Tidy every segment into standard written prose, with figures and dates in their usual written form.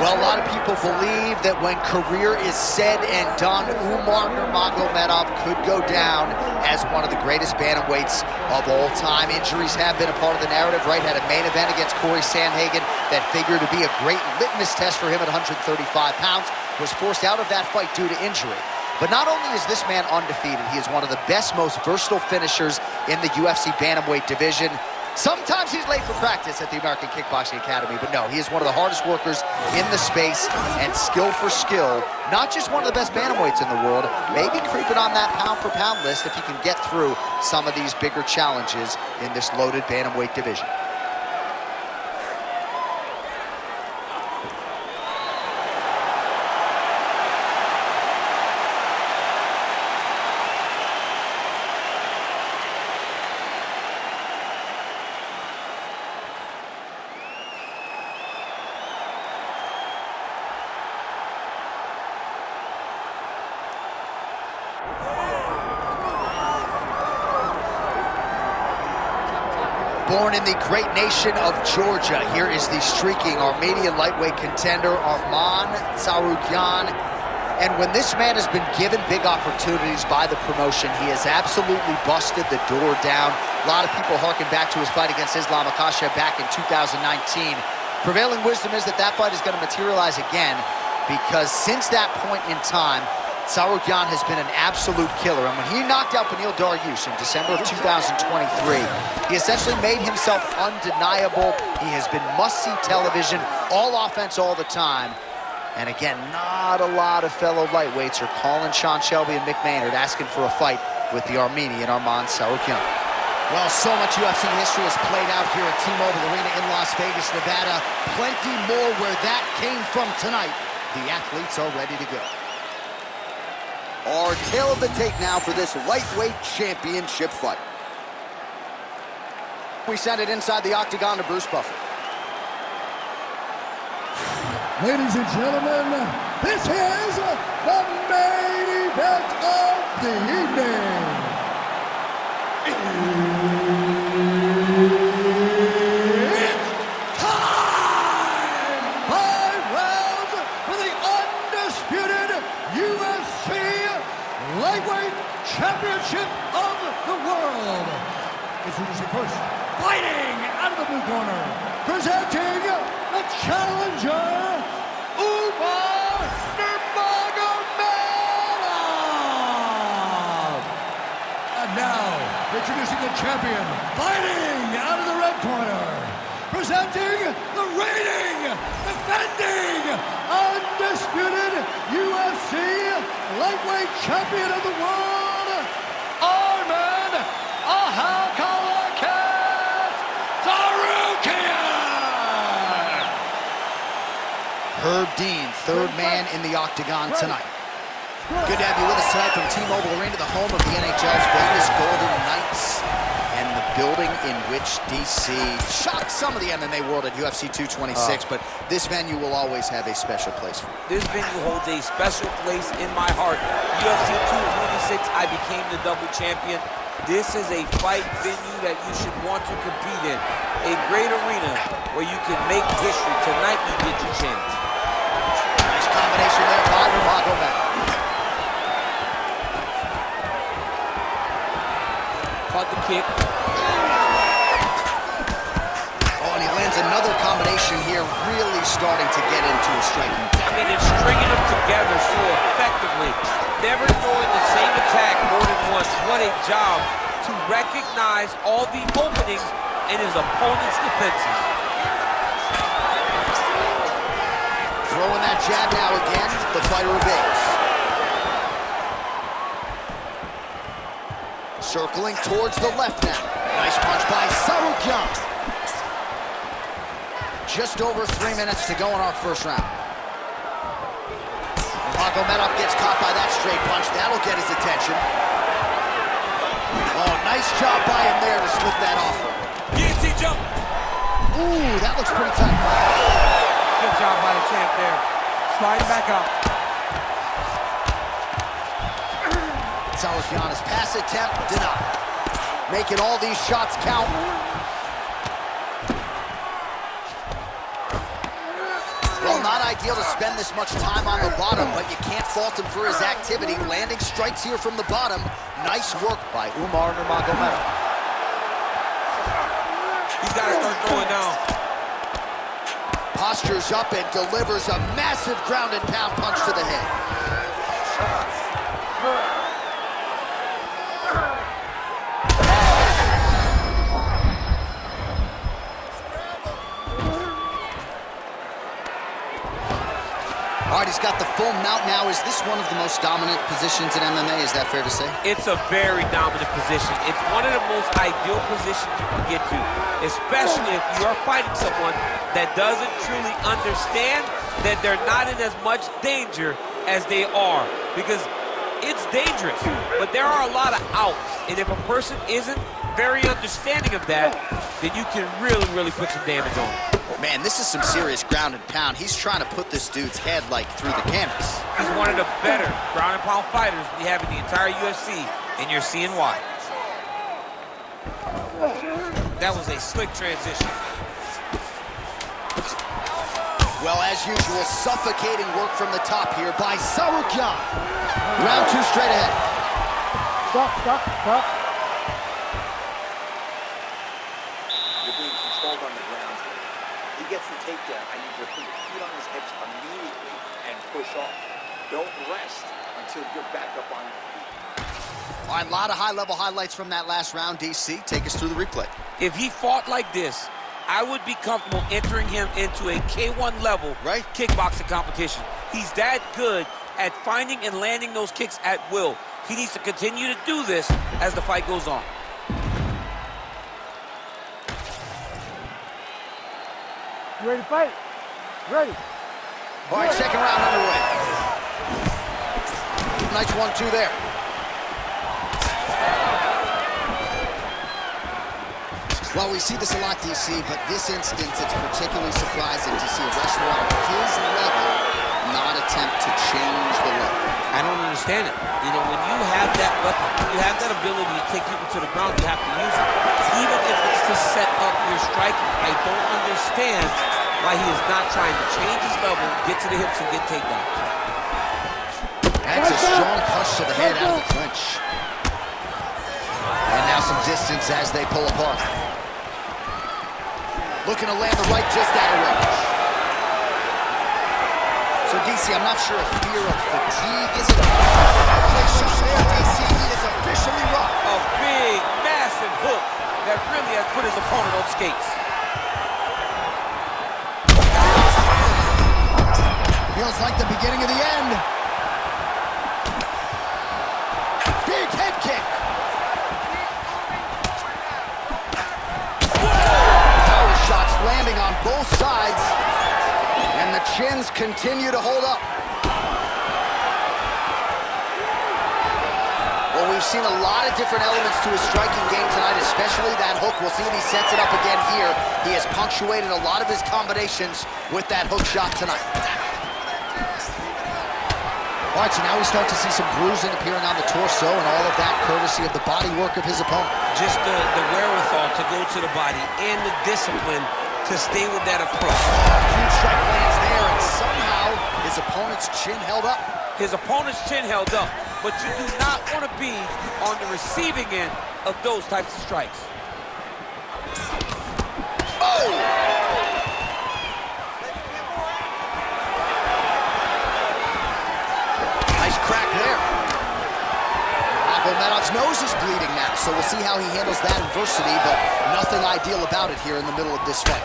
Well, a lot of people believe that when career is said and done, Umar Nurmagomedov could go down as one of the greatest bantamweights of all time. Injuries have been a part of the narrative, right? Had a main event against Corey Sandhagen that figured to be a great litmus test for him at 135 pounds. Was forced out of that fight due to injury. But not only is this man undefeated, he is one of the best, most versatile finishers in the UFC bantamweight division. Sometimes he's late for practice at the American Kickboxing Academy, but no, he is one of the hardest workers in the space, and skill for skill, not just one of the best bantamweights in the world, maybe creeping on that pound-for-pound list if he can get through some of these bigger challenges in this loaded bantamweight division. Born in the great nation of Georgia, here is the streaking Armenian lightweight contender, Arman Tsarukyan. And when this man has been given big opportunities by the promotion, he has absolutely busted the door down. A lot of people harken back to his fight against Islam Makhachev back in 2019. Prevailing wisdom is that that fight is going to materialize again, because since that point in time, Tsarukyan has been an absolute killer. And when he knocked out Beneil Dariush in December of 2023, he essentially made himself undeniable. He has been must-see television, all offense all the time. And again, not a lot of fellow lightweights are calling Sean Shelby and Mick Maynard asking for a fight with the Armenian Arman Tsarukyan. Well, so much UFC history has played out here at T-Mobile Arena in Las Vegas, Nevada. Plenty more where that came from tonight. The athletes are ready to go. Our tale of the tape now for this lightweight championship fight. We send it inside the octagon to Bruce Buffer. Ladies and gentlemen, this is the main event of the evening. It's time! 5 rounds for the undisputed UFC Lightweight Championship of the world. Introducing first, fighting out of the blue corner, presenting the challenger, Umar Nurmagomedov. And now, introducing the champion, fighting out of the red corner, presenting the reigning, defending, undisputed UFC lightweight champion of the world, Arman Tsarukyan. Herb Dean, third man in the octagon tonight. Good to have you with us tonight from T-Mobile Arena, the home of the NHL's Vegas Golden Knights, and the building in which DC shocked some of the MMA world at UFC 226, but this venue will always have a special place for me. This venue holds a special place in my heart. UFC 226, I became the double champion. This is a fight venue that you should want to compete in. A great arena where you can make history. Tonight you get your chance. Nice combination there by Nurmagomedov. Caught the kick. Oh, and he lands another combination here, really starting to get into a striking. I mean, it's stringing them together so effectively. Never throwing the same attack more than once. What a job to recognize all the openings in his opponent's defenses. Throwing that jab now again, the fighter evades. Circling towards the left now. Nice punch by Tsarukyan. Just over 3 minutes to go in our first round. Nurmagomedov gets caught by that straight punch. That'll get his attention. Oh, nice job by him there to slip that off. Guillotine jump. Ooh, that looks pretty tight. Good job by the champ there. Sliding back up. Tsarukyan's pass attempt denied. Making all these shots count. Oh, not ideal to spend this much time on the bottom, but you can't fault him for his activity. Landing strikes here from the bottom. Nice work by Umar Nurmagomedov. He's got to start throwing down. Postures up and delivers a massive ground and pound punch to the head. All right, he's got the full mount now. Is this one of the most dominant positions in MMA? Is that fair to say? It's a very dominant position. It's one of the most ideal positions you can get to, especially if you are fighting someone that doesn't truly understand that they're not in as much danger as they are, because it's dangerous, but there are a lot of outs, and if a person isn't very understanding of that, then you can really put some damage on them. Man, this is some serious ground and pound. He's trying to put this dude's head, like, through the canvas. He's one of the better ground and pound fighters we have in the entire UFC, and you're seeing why. That was a slick transition. Well, as usual, suffocating work from the top here by Tsarukyan. Round 2 straight ahead. Stop. You're being controlled on the ground. He gets the takedown. I need you to put your feet on his hips immediately and push off. Don't rest until you're back up on your feet. All right, a lot of high-level highlights from that last round. DC, take us through the replay. If he fought like this, I would be comfortable entering him into a K1 level kickboxing competition. He's that good at finding and landing those kicks at will. He needs to continue to do this as the fight goes on. You ready to fight? Ready. All right, second round underway. Nice 1-2 there. Well, we see this a lot, DC, but this instance, it's particularly surprising to see a wrestler on his level not attempt to change the level. I don't understand it. You know, when you have that weapon, you have that ability to take people to the ground, you have to use it. Even if it's to set up your striking, I don't understand why he is not trying to change his level, get to the hips, and get takedowns. That's a strong punch to the head out of the clinch. And now some distance as they pull apart. Looking to land the right just out of range. So, DC, I'm not sure if fear of fatigue is a place you say, DC, he is officially rocked. A big, massive hook that really has put his opponent on skates. Feels like the beginning of the end. Big head kick. Power shots landing on both sides. And the chins continue to hold up. Well, we've seen a lot of different elements to his striking game tonight, especially that hook. We'll see if he sets it up again here. He has punctuated a lot of his combinations with that hook shot tonight. All right, so now we start to see some bruising appearing on the torso, and all of that courtesy of the body work of his opponent. Just the wherewithal to go to the body and the discipline to stay with that approach. Huge strike lands there, and somehow his opponent's chin held up. His opponent's chin held up, but you do not want to be on the receiving end of those types of strikes. Oh! Nice crack there. Nurmagomedov's nose is bleeding now, so we'll see how he handles that adversity, but nothing ideal about it here in the middle of this fight.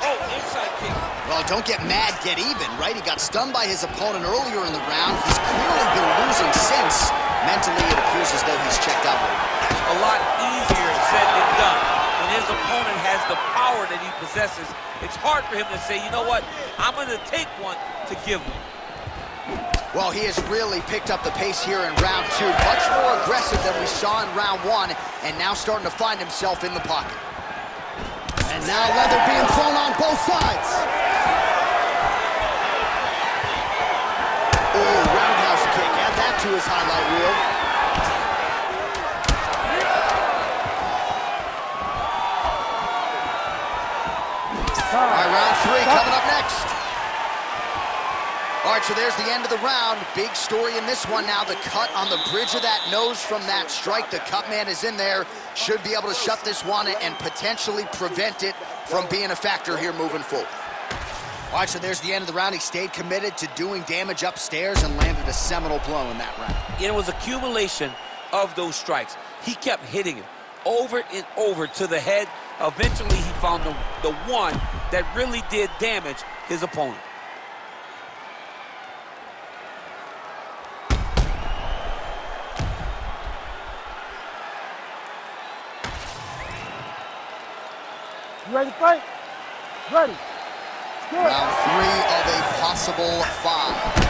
Oh, inside kick. Well, don't get mad, get even, right? He got stunned by his opponent earlier in the round. He's clearly been losing since. Mentally, it appears as though he's checked out. A lot easier said than done. When his opponent has the power that he possesses, it's hard for him to say, you know what, I'm going to take one to give him. Well, he has really picked up the pace here in round 2. Much more aggressive than we saw in round 1, and now starting to find himself in the pocket. And now leather being thrown on both sides. Oh, roundhouse kick. Add that to his highlight reel. right, round 3 coming up next. All right, so there's the end of the round. Big story in this one now. The cut on the bridge of that nose from that strike. The cut man is in there. Should be able to shut this one and potentially prevent it from being a factor here moving forward. All right, so there's the end of the round. He stayed committed to doing damage upstairs and landed a seminal blow in that round. It was accumulation of those strikes. He kept hitting him over and over to the head. Eventually, he found the one that really did damage his opponent. You ready to fight? Ready. Good. Round 3 of a possible 5.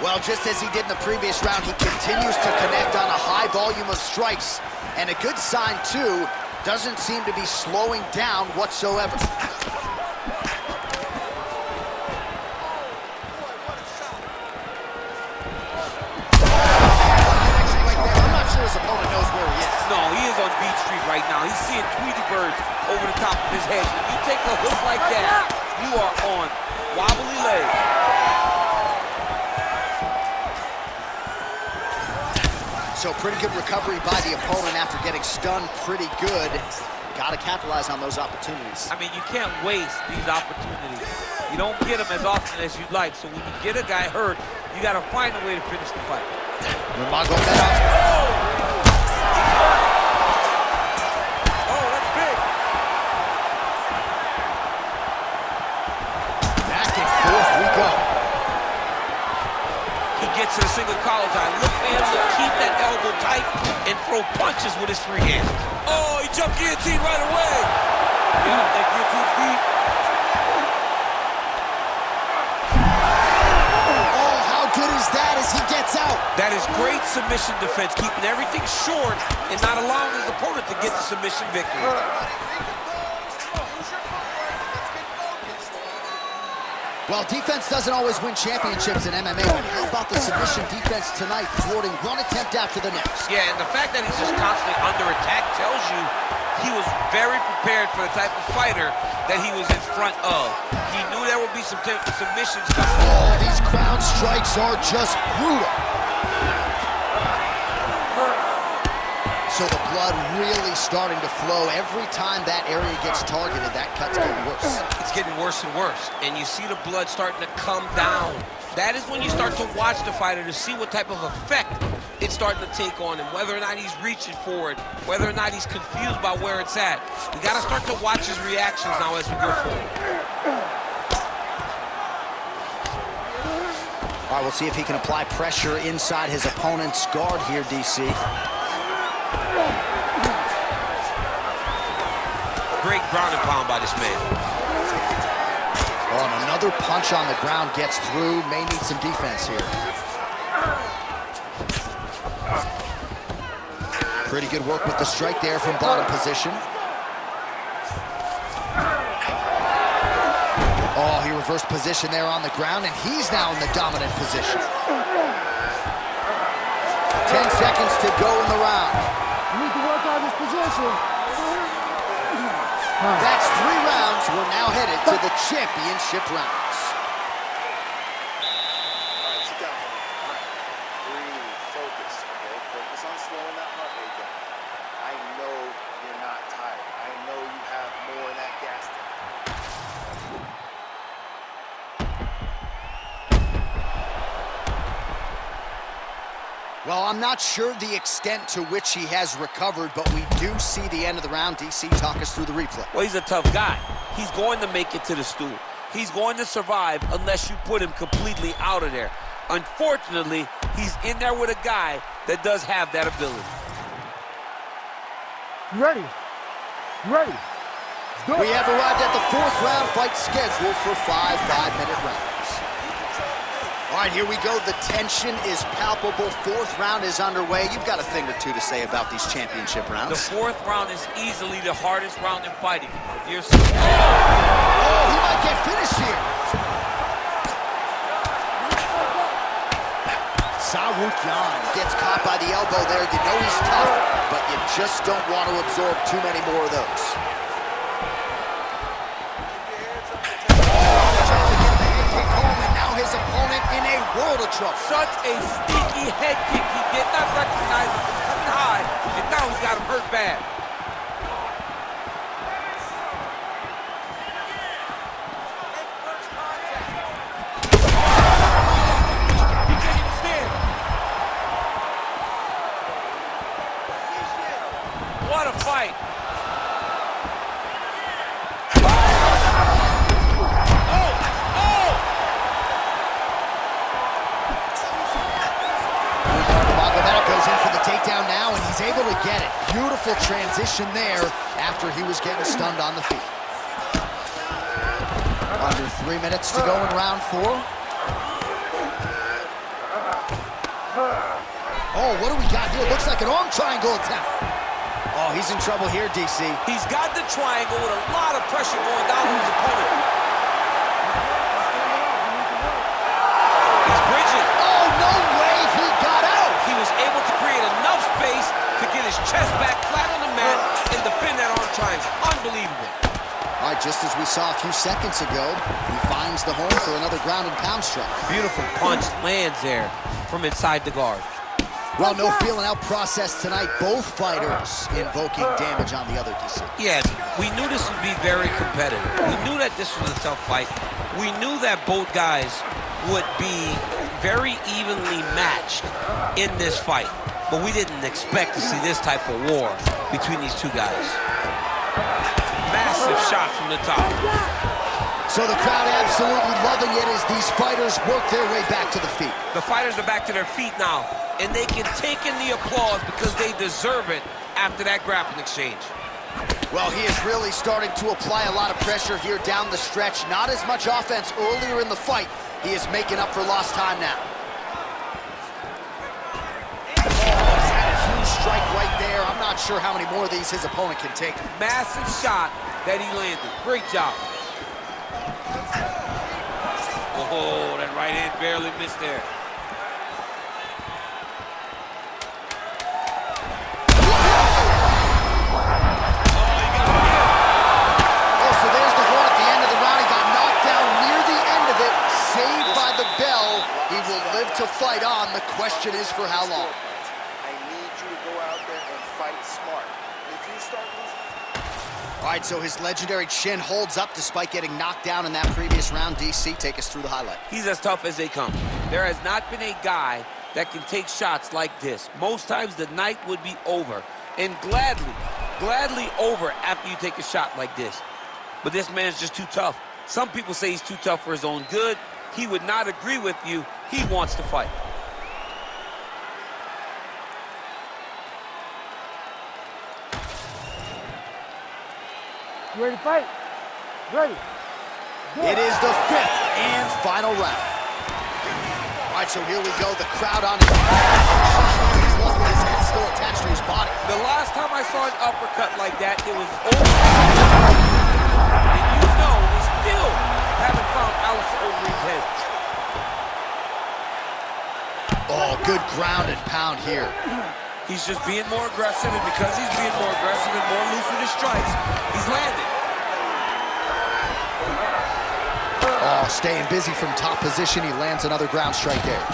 Well, just as he did in the previous round, he continues to connect on a high volume of strikes. And a good sign, too, doesn't seem to be slowing down whatsoever. I'm not sure his opponent knows where he is. No, he is on Beach Street right now. He's seeing Tweety birds over the top of his head. When you take a hook like that, you are on wobbly legs. So pretty good recovery by the opponent after getting stunned pretty good. Got to capitalize on those opportunities. I mean, you can't waste these opportunities. You don't get them as often as you'd like. So when you get a guy hurt, you got to find a way to finish the fight. Nurmagomedov. Oh, that's big. Back and forth we go. He gets to the single collar tie. Look, man, look, keep that elbow tight and throw punches with his free hand. Oh, he jumped guillotine right away. Yeah, that guillotine feet. Oh, how good is that as he gets out? That is great submission defense, keeping everything short and not allowing his opponent to get the submission victory. Well, defense doesn't always win championships in MMA, but how about the submission defense tonight, thwarting one attempt after the next? Yeah, and the fact that he's just constantly under attack tells you he was very prepared for the type of fighter that he was in front of. He knew there would be some submissions coming. Oh, these ground strikes are just brutal. So the blood really starting to flow. Every time that area gets targeted, that cut's getting worse. It's getting worse and worse, and you see the blood starting to come down. That is when you start to watch the fighter to see what type of effect it's starting to take on him, whether or not he's reaching for it, whether or not he's confused by where it's at. We got to start to watch his reactions now as we go forward. All right, we'll see if he can apply pressure inside his opponent's guard here, DC. Great ground and pound by this man. Oh, and another punch on the ground gets through. May need some defense here. Pretty good work with the strike there from bottom position. Oh, he reversed position there on the ground, and he's now in the dominant position. 10 seconds to go in the round. You need to work on this position. That's 3 rounds. We're now headed to the championship rounds. All right, sit down. All right. Breathe. Focus. Okay? Focus on slowing that heart rate down. I know you're not tired. I know you have more in that gas tank. Well, I'm not sure the extent to which he has recovered, but we do see the end of the round. DC, talk us through the replay. Well, he's a tough guy. He's going to make it to the stool. He's going to survive unless you put him completely out of there. Unfortunately, he's in there with a guy that does have that ability. You ready? You ready? Let's do it. We have arrived at the 4th round fight scheduled for 5 5-minute rounds. All right, here we go. The tension is palpable. 4th round is underway. You've got a thing or two to say about these championship rounds. The 4th round is easily the hardest round in fighting. Oh, he might get finished here. Tsarukyan gets caught by the the elbow there. You know he's tough, but you just don't want to absorb too many more of those. And now his opponent in a world of trouble. Such a sneaky head kick. He did not recognize it was coming high, and now he's got him hurt bad. What a fight. Nurmagomedov goes in for the takedown now, and he's able to get it. Beautiful transition there after he was getting stunned on the feet. Under 3 minutes to go in round 4. Oh, what do we got here? Looks like an arm triangle attempt. Oh, he's in trouble here, DC. He's got the triangle with a lot of pressure going down on his opponent. He's bridging. Oh, no way he got out. He was able to create enough space to get his chest back flat on the mat and defend that arm triangle. Unbelievable. All right, just as we saw a few seconds ago, he finds the home for another ground and pound strike. Beautiful punch lands there from inside the guard. Well, no feeling out process tonight. Both fighters invoking damage on the other, DC. Yeah, we knew this would be very competitive. We knew that this was a tough fight. We knew that both guys would be very evenly matched in this fight. But we didn't expect to see this type of war between these two guys. Massive shot from the top. So the crowd absolutely loving it as these fighters work their way back to the feet. The fighters are back to their feet now, and they can take in the applause because they deserve it after that grappling exchange. Well, he is really starting to apply a lot of pressure here down the stretch. Not as much offense earlier in the fight. He is making up for lost time now. Oh, he's had a huge strike right there. I'm not sure how many more of these his opponent can take. Massive shot that he landed. Great job. Oh, that right hand barely missed there. So there's the horn at the end of the round. He got knocked down near the end of it. Saved by the bell. He will live to fight on. The question is for how long. I need you to go out there and fight smart. If you start losing... All right, so his legendary chin holds up despite getting knocked down in that previous round. DC, take us through the highlight. He's as tough as they come. There has not been a guy that can take shots like this. Most times the night would be over, and gladly over after you take a shot like this. But this man's just too tough. Some people say he's too tough for his own good. He would not agree with you. He wants to fight. You ready to fight? Ready. It is the 5th and final round. All right, so here we go. The crowd on his left with his head still attached to his body. The last time I saw an uppercut like that, it was over. And you know we still haven't found Alistair Overeem's head. Oh, good ground and pound here. He's just being more aggressive, and because he's being more aggressive and more loose with his strikes, he's landing. Oh, staying busy from top position. He lands another ground strike there.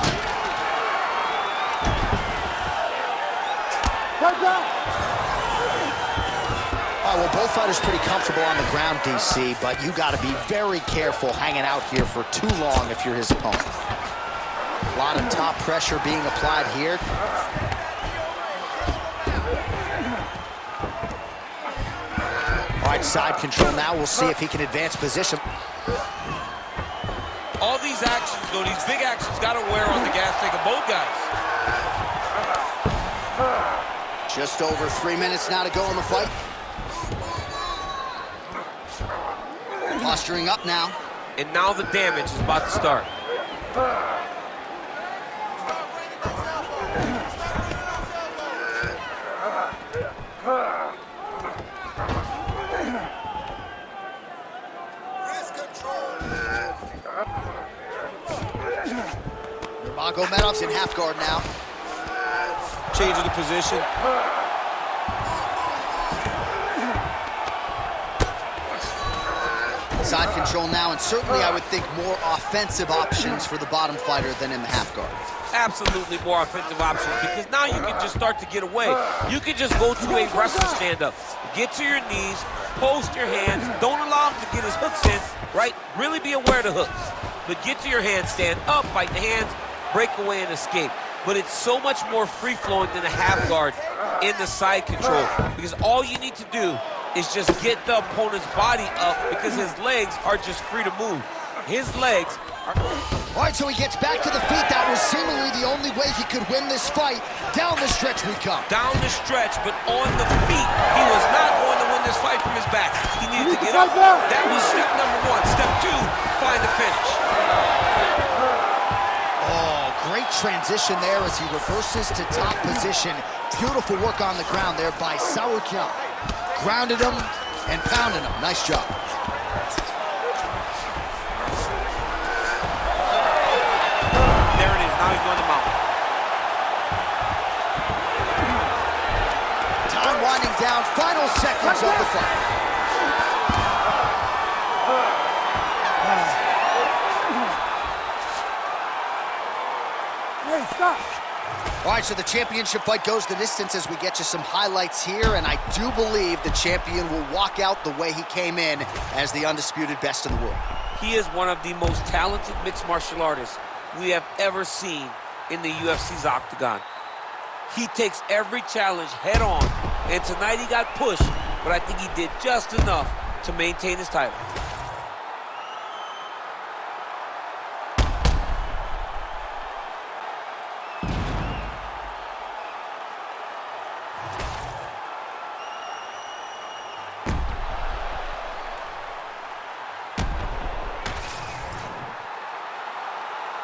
Well, both fighters pretty comfortable on the ground, DC, but you got to be very careful hanging out here for too long if you're his opponent. A lot of top pressure being applied here. All right, side control now. We'll see if he can advance position. All these actions, though, these big actions, got to wear on the gas tank of both guys. Just over 3 minutes now to go in the fight. Posturing up now. And now the damage is about to start. Nurmagomedov's in half guard now. Changing the position. Side control now, and certainly I would think more offensive options for the bottom fighter than in the half guard. Absolutely more offensive options, because now you can just start to get away. You can just go to a wrestling stand-up. Get to your knees, post your hands, don't allow him to get his hooks in, right? Really be aware of the hooks. But get to your hands, stand up, fight the hands, break away and escape. But it's so much more free-flowing than a half guard in the side control, because all you need to do is just get the opponent's body up, because his legs are just free to move. His legs are... All right, so he gets back to the feet. That was seemingly the only way he could win this fight. Down the stretch we come. Down the stretch, but on the feet. He was not going to win this fight from his back. He needed to get up. That was step number one. Step two, find the finish. Oh, great transition there as he reverses to top position. Beautiful work on the ground there by Tsarukyan. Grounded him and pounded him. Nice job. Now he's going to mount. Time winding down, final seconds of the fight. Hey, stop. All right, so the championship fight goes the distance as we get you some highlights here, and I do believe the champion will walk out the way he came in as the undisputed best in the world. He is one of the most talented mixed martial artists we have ever seen in the UFC's octagon. He takes every challenge head on, and tonight he got pushed, but I think he did just enough to maintain his title.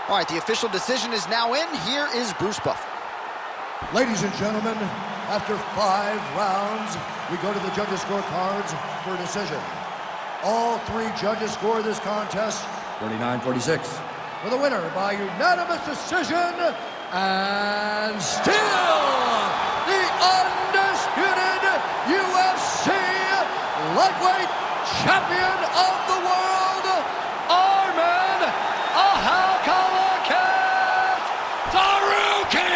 All right, the official decision is now in. Here is Bruce Buffer. Ladies and gentlemen, after 5 rounds, we go to the judges' scorecards for a decision. All 3 judges score this contest 49-46. For the winner by unanimous decision, and still the undisputed UFC lightweight champion of the world, Arman Tsarukyan!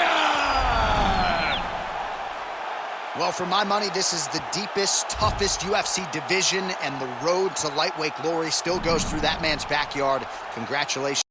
Well, for my money, this is the deepest, toughest UFC division, and the road to lightweight glory still goes through that man's backyard. Congratulations.